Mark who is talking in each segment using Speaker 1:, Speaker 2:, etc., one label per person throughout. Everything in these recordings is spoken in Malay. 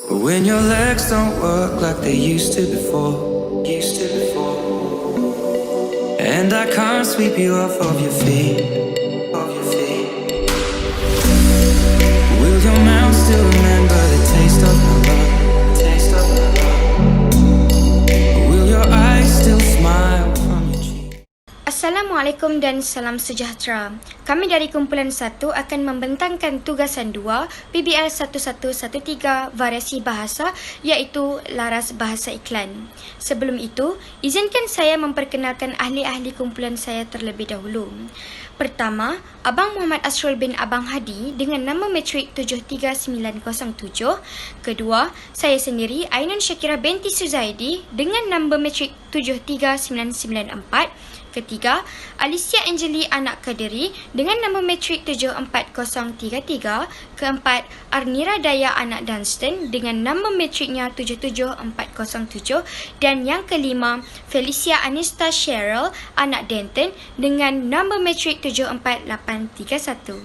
Speaker 1: But when your legs don't work like they used to before, and I can't sweep you off of your feet. Will your mouth still remember the taste of my love? Will your eyes still smile from your cheek?
Speaker 2: Assalamualaikum dan salam sejahtera. Kami dari Kumpulan 1 akan membentangkan tugasan 2 PBL 1113 variasi bahasa iaitu laras bahasa iklan. Sebelum itu, izinkan saya memperkenalkan ahli-ahli kumpulan saya terlebih dahulu. Pertama, Abang Muhammad Asrul bin Abang Hadi dengan nama matrik 73907. Kedua, saya sendiri Ainun Syakira binti Suzaidi dengan nombor matrik 73994. Ketiga, Alicia Angeli anak Kadiri dengan nama matrik 74033. Keempat, Arnira Daya anak Dunstan dengan nama matriknya 77407. Dan yang kelima, Felicia Anista Cheryl anak Denton dengan nama matrik 74831.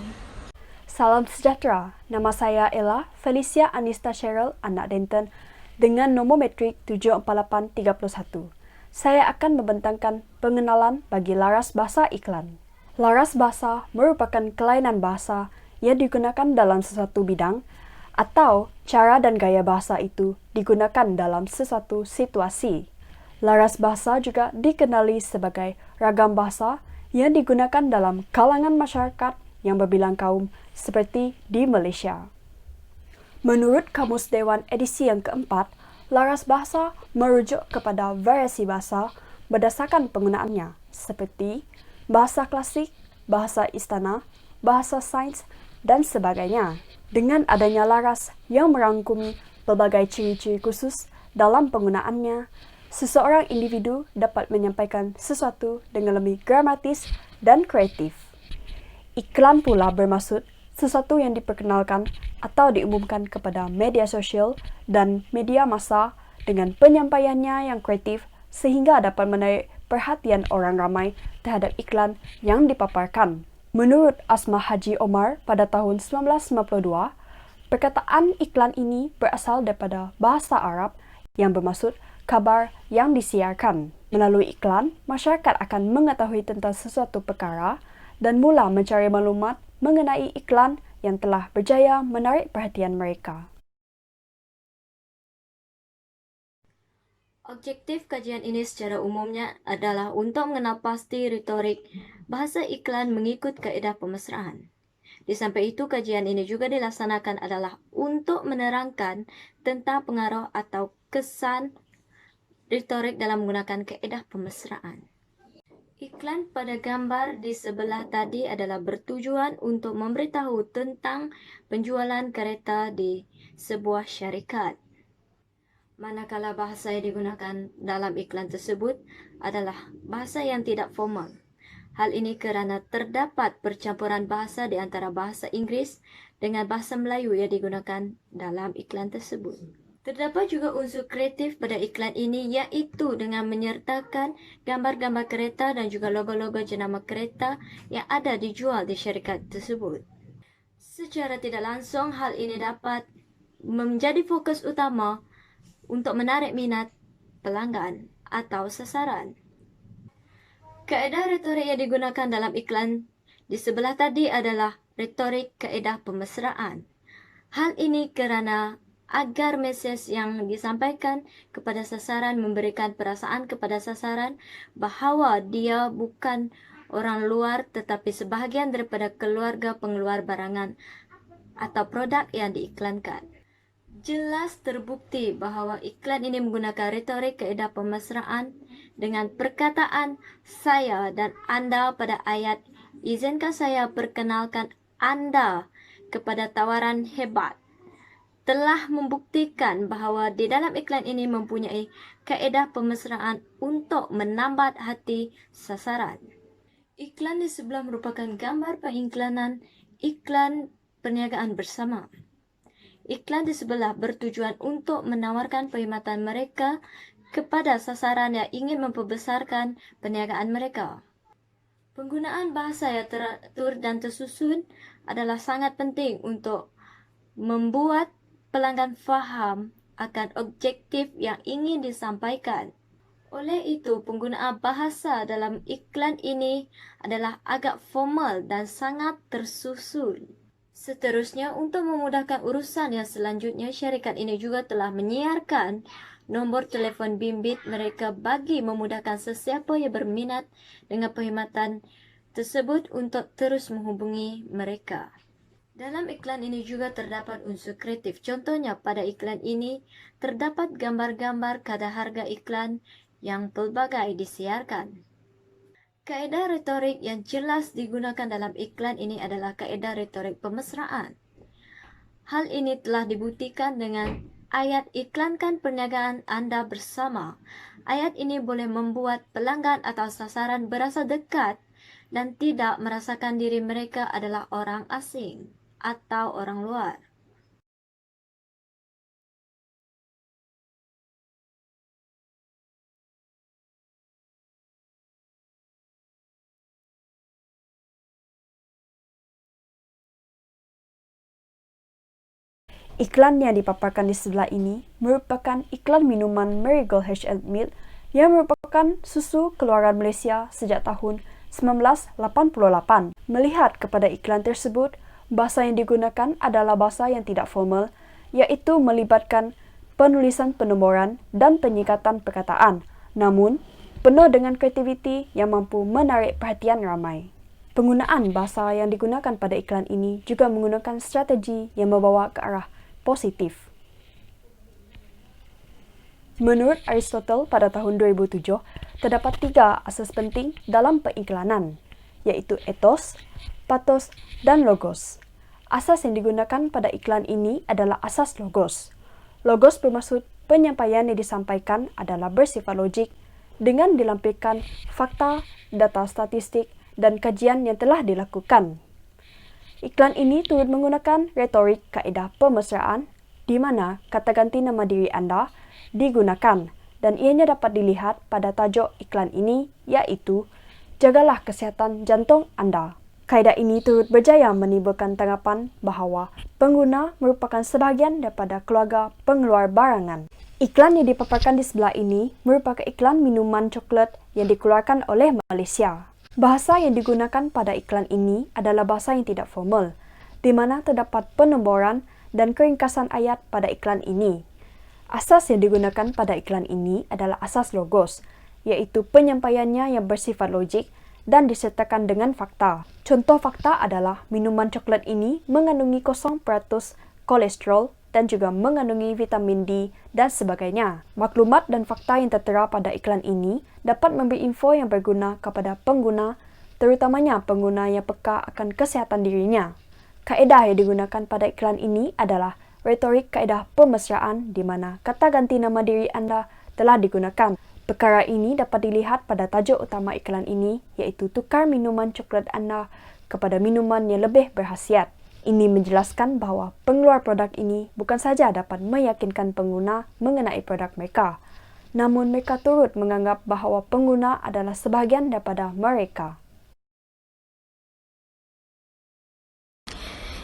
Speaker 3: Salam sejahtera, nama saya Ella Felicia Anista Cheryl anak Denton dengan nombor matrik 74831. Saya akan membentangkan pengenalan bagi laras bahasa iklan. Laras bahasa merupakan kelainan bahasa yang digunakan dalam sesuatu bidang atau cara dan gaya bahasa itu digunakan dalam sesuatu situasi. Laras bahasa juga dikenali sebagai ragam bahasa yang digunakan dalam kalangan masyarakat yang berbilang kaum seperti di Malaysia. Menurut Kamus Dewan edisi yang keempat, laras bahasa merujuk kepada variasi bahasa berdasarkan penggunaannya, seperti bahasa klasik, bahasa istana, bahasa sains, dan sebagainya. Dengan adanya laras yang merangkumi pelbagai ciri-ciri khusus dalam penggunaannya, seseorang individu dapat menyampaikan sesuatu dengan lebih gramatis dan kreatif. Iklan pula bermaksud sesuatu yang diperkenalkan atau diumumkan kepada media sosial dan media massa dengan penyampaiannya yang kreatif sehingga dapat menarik perhatian orang ramai terhadap iklan yang dipaparkan. Menurut Asma Haji Omar pada tahun 1992, perkataan iklan ini berasal daripada bahasa Arab yang bermaksud kabar yang disiarkan. Melalui iklan, masyarakat akan mengetahui tentang sesuatu perkara dan mula mencari maklumat mengenai iklan yang telah berjaya menarik perhatian mereka.
Speaker 4: Objektif kajian ini secara umumnya adalah untuk mengenal pasti retorik bahasa iklan mengikut kaedah pemesraan. Di samping itu, kajian ini juga dilaksanakan adalah untuk menerangkan tentang pengaruh atau kesan retorik dalam menggunakan kaedah pemesraan. Iklan pada gambar di sebelah tadi adalah bertujuan untuk memberitahu tentang penjualan kereta di sebuah syarikat. Manakala bahasa yang digunakan dalam iklan tersebut adalah bahasa yang tidak formal. Hal ini kerana terdapat percampuran bahasa di antara bahasa Inggeris dengan bahasa Melayu yang digunakan dalam iklan tersebut. Terdapat juga unsur kreatif pada iklan ini iaitu dengan menyertakan gambar-gambar kereta dan juga logo-logo jenama kereta yang ada dijual di syarikat tersebut. Secara tidak langsung, hal ini dapat menjadi fokus utama untuk menarik minat pelanggan atau sasaran. Kaedah retorik yang digunakan dalam iklan di sebelah tadi adalah retorik kaedah pemesraan. Hal ini kerana agar mesej yang disampaikan kepada sasaran memberikan perasaan kepada sasaran bahawa dia bukan orang luar tetapi sebahagian daripada keluarga pengeluar barangan atau produk yang diiklankan. Jelas terbukti bahawa iklan ini menggunakan retorik kaedah pemesraan dengan perkataan saya dan anda pada ayat izinkan saya perkenalkan anda kepada tawaran hebat telah membuktikan bahawa di dalam iklan ini mempunyai kaedah pemesraan untuk menambat hati sasaran. Iklan di sebelah merupakan gambar pengiklanan iklan perniagaan bersama. Iklan di sebelah bertujuan untuk menawarkan perkhidmatan mereka kepada sasaran yang ingin memperbesarkan perniagaan mereka. Penggunaan bahasa yang teratur dan tersusun adalah sangat penting untuk membuat pelanggan faham akan objektif yang ingin disampaikan. Oleh itu, penggunaan bahasa dalam iklan ini adalah agak formal dan sangat tersusun. Seterusnya, untuk memudahkan urusan yang selanjutnya, syarikat ini juga telah menyiarkan nombor telefon bimbit mereka bagi memudahkan sesiapa yang berminat dengan perkhidmatan tersebut untuk terus menghubungi mereka. Dalam iklan ini juga terdapat unsur kreatif. Contohnya, pada iklan ini terdapat gambar-gambar kadar harga iklan yang pelbagai disiarkan. Kaedah retorik yang jelas digunakan dalam iklan ini adalah kaedah retorik pemesraan. Hal ini telah dibuktikan dengan ayat iklankan perniagaan anda bersama. Ayat ini boleh membuat pelanggan atau sasaran berasa dekat dan tidak merasakan diri mereka adalah orang asing atau orang luar.
Speaker 3: Iklan yang dipaparkan di sebelah ini merupakan iklan minuman Marigold H&M Milk yang merupakan susu keluaran Malaysia sejak tahun 1988. Melihat kepada iklan tersebut, bahasa yang digunakan adalah bahasa yang tidak formal, iaitu melibatkan penulisan penomoran dan penyingkatan perkataan, namun penuh dengan kreativiti yang mampu menarik perhatian ramai. Penggunaan bahasa yang digunakan pada iklan ini juga menggunakan strategi yang membawa ke arah positif. Menurut Aristotle pada tahun 2007, terdapat 3 asas penting dalam periklanan, iaitu ethos, pathos, dan logos. Asas yang digunakan pada iklan ini adalah asas logos. Logos bermaksud penyampaian yang disampaikan adalah bersifat logik dengan dilampirkan fakta, data statistik, dan kajian yang telah dilakukan. Iklan ini turut menggunakan retorik kaedah pemesraan di mana kata ganti nama diri anda digunakan dan ianya dapat dilihat pada tajuk iklan ini iaitu Jagalah Kesihatan Jantung Anda. Kaedah ini turut berjaya menimbulkan tanggapan bahawa pengguna merupakan sebahagian daripada keluarga pengeluar barangan. Iklan yang dipaparkan di sebelah ini merupakan iklan minuman coklat yang dikeluarkan oleh Malaysia. Bahasa yang digunakan pada iklan ini adalah bahasa yang tidak formal, di mana terdapat penomoran dan keringkasan ayat pada iklan ini. Asas yang digunakan pada iklan ini adalah asas logos, iaitu penyampaiannya yang bersifat logik dan disertakan dengan fakta. Contoh fakta adalah minuman coklat ini mengandungi 0% kolesterol dan juga mengandungi vitamin D dan sebagainya. Maklumat dan fakta yang tertera pada iklan ini dapat memberi info yang berguna kepada pengguna, terutamanya pengguna yang peka akan kesihatan dirinya. Kaedah yang digunakan pada iklan ini adalah retorik kaedah pemesraan di mana kata ganti nama diri anda telah digunakan. Perkara ini dapat dilihat pada tajuk utama iklan ini, iaitu tukar minuman coklat anda kepada minuman yang lebih berkhasiat. Ini menjelaskan bahawa pengeluar produk ini bukan sahaja dapat meyakinkan pengguna mengenai produk mereka, namun mereka turut menganggap bahawa pengguna adalah sebahagian daripada mereka.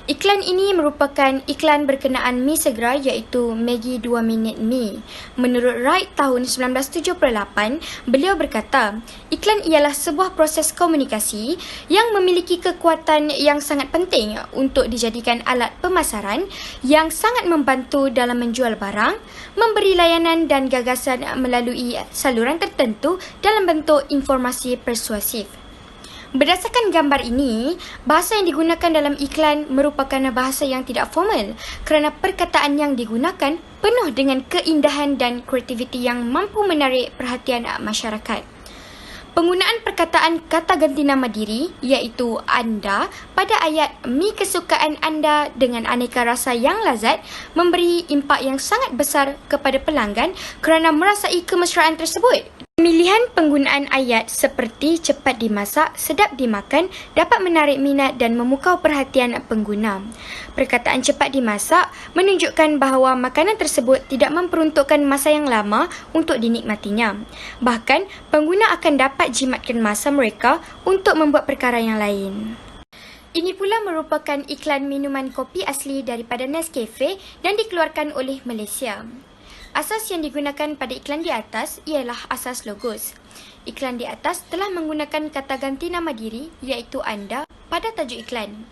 Speaker 2: Iklan ini merupakan iklan berkenaan mi segera iaitu Maggi 2 minit mi. Menurut Wright tahun 1978, beliau berkata, iklan ialah sebuah proses komunikasi yang memiliki kekuatan yang sangat penting untuk dijadikan alat pemasaran yang sangat membantu dalam menjual barang, memberi layanan dan gagasan melalui saluran tertentu dalam bentuk informasi persuasif. Berdasarkan gambar ini, bahasa yang digunakan dalam iklan merupakan bahasa yang tidak formal kerana perkataan yang digunakan penuh dengan keindahan dan kreativiti yang mampu menarik perhatian masyarakat. Penggunaan perkataan kata ganti nama diri iaitu anda pada ayat mi kesukaan anda dengan aneka rasa yang lazat memberi impak yang sangat besar kepada pelanggan kerana merasai kemesraan tersebut. Pemilihan penggunaan ayat seperti cepat dimasak, sedap dimakan dapat menarik minat dan memukau perhatian pengguna. Perkataan cepat dimasak menunjukkan bahawa makanan tersebut tidak memperuntukkan masa yang lama untuk dinikmatinya. Bahkan, pengguna akan dapat jimatkan masa mereka untuk membuat perkara yang lain. Ini pula merupakan iklan minuman kopi asli daripada Nescafe dan dikeluarkan oleh Malaysia. Asas yang digunakan pada iklan di atas ialah asas logos. Iklan di atas telah menggunakan kata ganti nama diri iaitu anda pada tajuk iklan.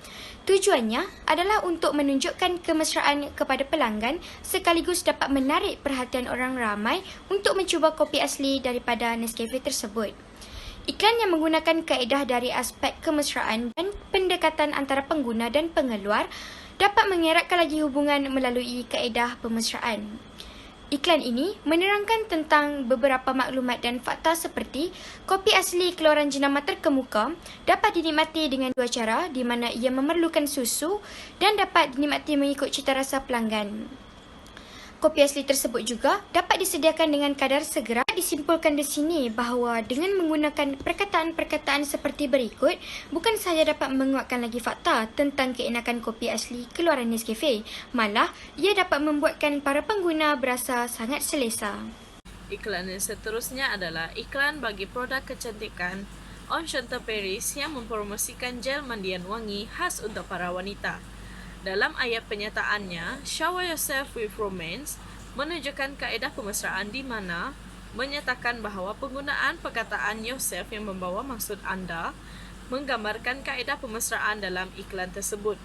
Speaker 2: Tujuannya adalah untuk menunjukkan kemesraan kepada pelanggan sekaligus dapat menarik perhatian orang ramai untuk mencuba kopi asli daripada Nescafe tersebut. Iklan yang menggunakan kaedah dari aspek kemesraan dan pendekatan antara pengguna dan pengeluar dapat mengeratkan lagi hubungan melalui kaedah pemesraan. Iklan ini menerangkan tentang beberapa maklumat dan fakta seperti kopi asli keluaran jenama terkemuka dapat dinikmati dengan dua cara di mana ia memerlukan susu dan dapat dinikmati mengikut cita rasa pelanggan. Kopi asli tersebut juga dapat disediakan dengan kadar segera. Disimpulkan di sini bahawa dengan menggunakan perkataan-perkataan seperti berikut, bukan sahaja dapat menguatkan lagi fakta tentang keenakan kopi asli keluaran Nescafe, malah ia dapat membuatkan para pengguna berasa sangat selesa.
Speaker 5: Iklan yang seterusnya adalah iklan bagi produk kecantikan On Chantal Paris yang mempromosikan gel mandian wangi khas untuk para wanita. Dalam ayat penyataannya, Shower Yourself with Romance menunjukkan kaedah pemesraan di mana menyatakan bahawa penggunaan perkataan yourself yang membawa maksud anda menggambarkan kaedah pemesraan dalam iklan tersebut.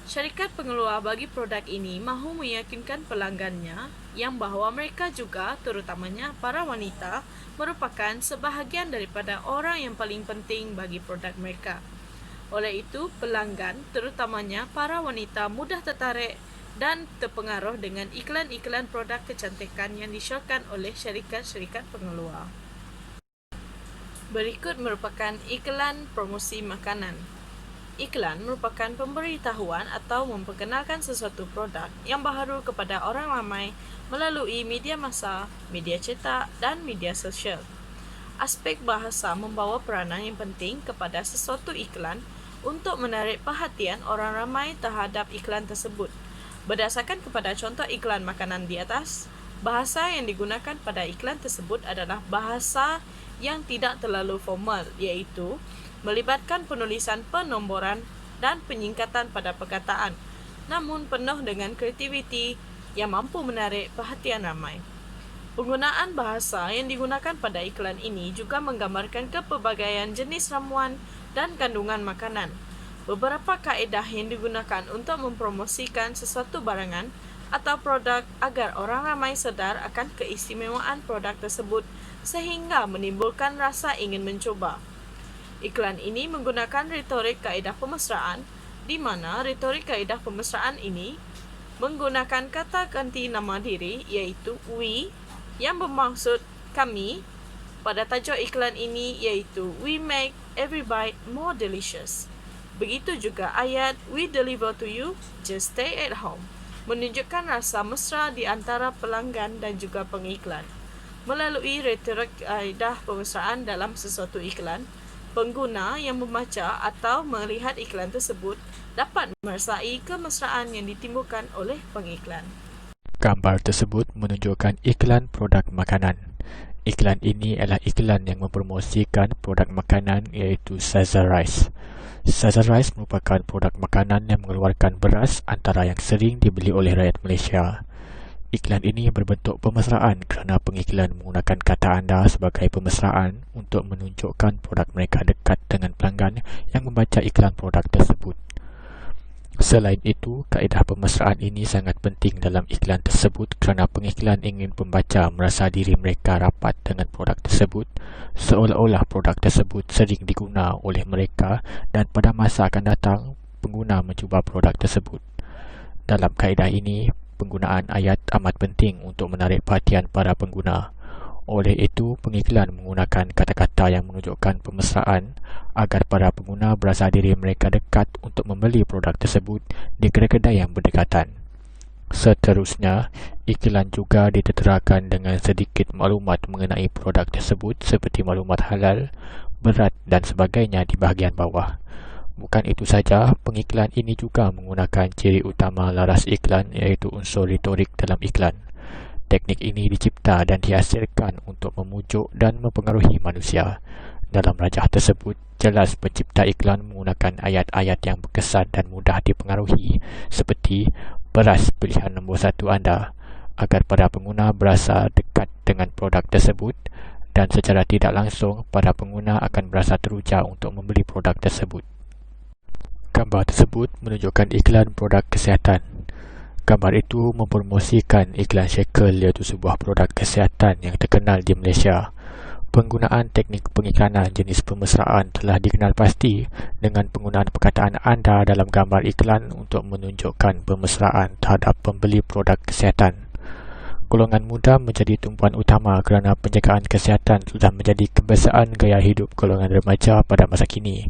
Speaker 5: Syarikat pengeluar bagi produk ini mahu meyakinkan pelanggannya yang bahawa mereka juga, terutamanya para wanita, merupakan sebahagian daripada orang yang paling penting bagi produk mereka. Oleh itu, pelanggan, terutamanya para wanita, mudah tertarik dan terpengaruh dengan iklan-iklan produk kecantikan yang disyorkan oleh syarikat-syarikat pengeluar. Berikut merupakan iklan promosi makanan. Iklan merupakan pemberitahuan atau memperkenalkan sesuatu produk yang baharu kepada orang ramai melalui media massa, media cetak dan media sosial. Aspek bahasa membawa peranan yang penting kepada sesuatu iklan untuk menarik perhatian orang ramai terhadap iklan tersebut. Berdasarkan kepada contoh iklan makanan di atas, bahasa yang digunakan pada iklan tersebut adalah bahasa yang tidak terlalu formal, iaitu melibatkan penulisan penomboran dan penyingkatan pada perkataan, namun penuh dengan kreativiti yang mampu menarik perhatian ramai. Penggunaan bahasa yang digunakan pada iklan ini juga menggambarkan kepelbagaian jenis ramuan dan kandungan makanan. Beberapa kaedah yang digunakan untuk mempromosikan sesuatu barangan atau produk agar orang ramai sedar akan keistimewaan produk tersebut sehingga menimbulkan rasa ingin mencoba. Iklan ini menggunakan retorik kaedah pemesraan di mana retorik kaedah pemesraan ini menggunakan kata ganti nama diri iaitu we yang bermaksud kami. Pada tajuk iklan ini iaitu We Make Every Bite More Delicious. Begitu juga ayat We Deliver to You, Just Stay at Home menunjukkan rasa mesra di antara pelanggan dan juga pengiklan. Melalui retorik kaedah pemesraan dalam sesuatu iklan, pengguna yang membaca atau melihat iklan tersebut dapat merasai kemesraan yang ditimbulkan oleh pengiklan.
Speaker 6: Gambar tersebut menunjukkan iklan produk makanan. Iklan ini adalah iklan yang mempromosikan produk makanan iaitu Saza Rice. Saza Rice merupakan produk makanan yang mengeluarkan beras antara yang sering dibeli oleh rakyat Malaysia. Iklan ini berbentuk pemesraan kerana pengiklan menggunakan kata anda sebagai pemesraan untuk menunjukkan produk mereka dekat dengan pelanggan yang membaca iklan produk tersebut. Selain itu, kaedah pemesraan ini sangat penting dalam iklan tersebut kerana pengiklan ingin pembaca merasa diri mereka rapat dengan produk tersebut, seolah-olah produk tersebut sering diguna oleh mereka dan pada masa akan datang, pengguna mencuba produk tersebut. Dalam kaedah ini, penggunaan ayat amat penting untuk menarik perhatian para pengguna. Oleh itu, pengiklan menggunakan kata-kata yang menunjukkan pemesraan agar para pengguna berasa diri mereka dekat untuk membeli produk tersebut di kedai-kedai yang berdekatan. Seterusnya, iklan juga diterakan dengan sedikit maklumat mengenai produk tersebut seperti maklumat halal, berat dan sebagainya di bahagian bawah. Bukan itu saja, pengiklan ini juga menggunakan ciri utama laras iklan iaitu unsur retorik dalam iklan. Teknik ini dicipta dan dihasilkan untuk memujuk dan mempengaruhi manusia. Dalam rajah tersebut, jelas pencipta iklan menggunakan ayat-ayat yang berkesan dan mudah dipengaruhi seperti beras pilihan nombor 1 anda agar para pengguna berasa dekat dengan produk tersebut dan secara tidak langsung para pengguna akan berasa teruja untuk membeli produk tersebut. Gambar tersebut menunjukkan iklan produk kesihatan. Gambar itu mempromosikan iklan Shackle, iaitu sebuah produk kesihatan yang terkenal di Malaysia. Penggunaan teknik pengiklanan jenis pemesraan telah dikenal pasti dengan penggunaan perkataan anda dalam gambar iklan untuk menunjukkan pemesraan terhadap pembeli produk kesihatan. Golongan muda menjadi tumpuan utama kerana penjagaan kesihatan sudah menjadi kebiasaan gaya hidup golongan remaja pada masa kini.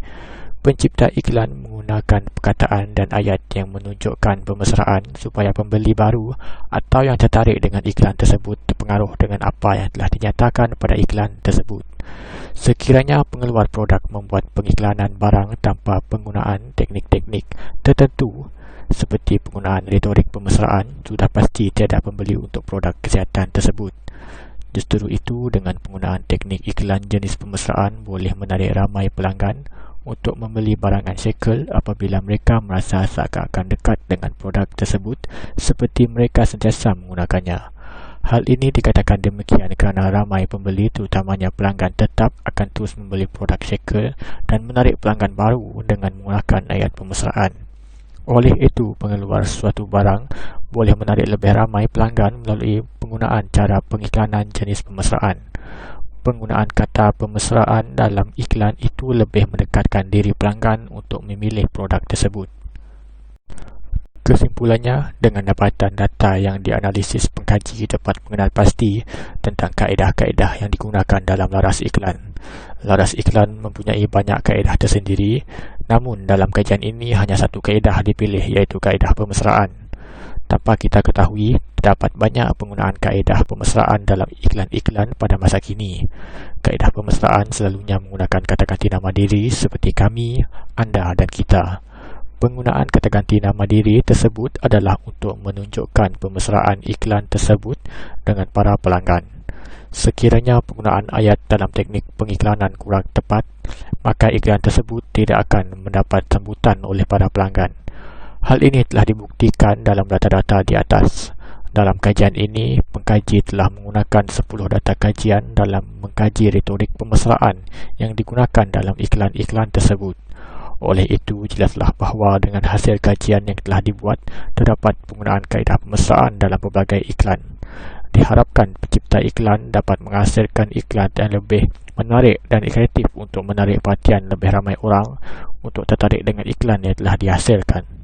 Speaker 6: Pencipta iklan menggunakan perkataan dan ayat yang menunjukkan pemesraan supaya pembeli baru atau yang tertarik dengan iklan tersebut terpengaruh dengan apa yang telah dinyatakan pada iklan tersebut. Sekiranya pengeluar produk membuat pengiklanan barang tanpa penggunaan teknik-teknik tertentu seperti penggunaan retorik pemesraan, sudah pasti tiada pembeli untuk produk kesihatan tersebut. Justru itu, dengan penggunaan teknik iklan jenis pemesraan boleh menarik ramai pelanggan untuk membeli barangan Shackle apabila mereka merasa seakan-akan dekat dengan produk tersebut seperti mereka sentiasa menggunakannya. Hal ini dikatakan demikian kerana ramai pembeli, terutamanya pelanggan tetap, akan terus membeli produk Shackle dan menarik pelanggan baru dengan menggunakan ayat pemesraan. Oleh itu, pengeluar suatu barang boleh menarik lebih ramai pelanggan melalui penggunaan cara pengiklanan jenis pemesraan. Penggunaan kata pemesraan dalam iklan itu lebih mendekatkan diri pelanggan untuk memilih produk tersebut. Kesimpulannya, dengan dapatan data yang dianalisis, pengkaji dapat mengenal pasti tentang kaedah-kaedah yang digunakan dalam laras iklan. Laras iklan mempunyai banyak kaedah tersendiri, namun dalam kajian ini hanya satu kaedah dipilih, iaitu kaedah pemesraan. Tanpa kita ketahui, terdapat banyak penggunaan kaedah pemesraan dalam iklan-iklan pada masa kini. Kaedah pemesraan selalunya menggunakan kata ganti nama diri seperti kami, anda dan kita. Penggunaan kata ganti nama diri tersebut adalah untuk menunjukkan pemesraan iklan tersebut dengan para pelanggan. Sekiranya penggunaan ayat dalam teknik pengiklanan kurang tepat, maka iklan tersebut tidak akan mendapat sambutan oleh para pelanggan. Hal ini telah dibuktikan dalam data-data di atas. Dalam kajian ini, pengkaji telah menggunakan 10 data kajian dalam mengkaji retorik pemesraan yang digunakan dalam iklan-iklan tersebut. Oleh itu, jelaslah bahawa dengan hasil kajian yang telah dibuat, terdapat penggunaan kaedah pemesraan dalam pelbagai iklan. Diharapkan pencipta iklan dapat menghasilkan iklan yang lebih menarik dan kreatif untuk menarik perhatian lebih ramai orang untuk tertarik dengan iklan yang telah dihasilkan.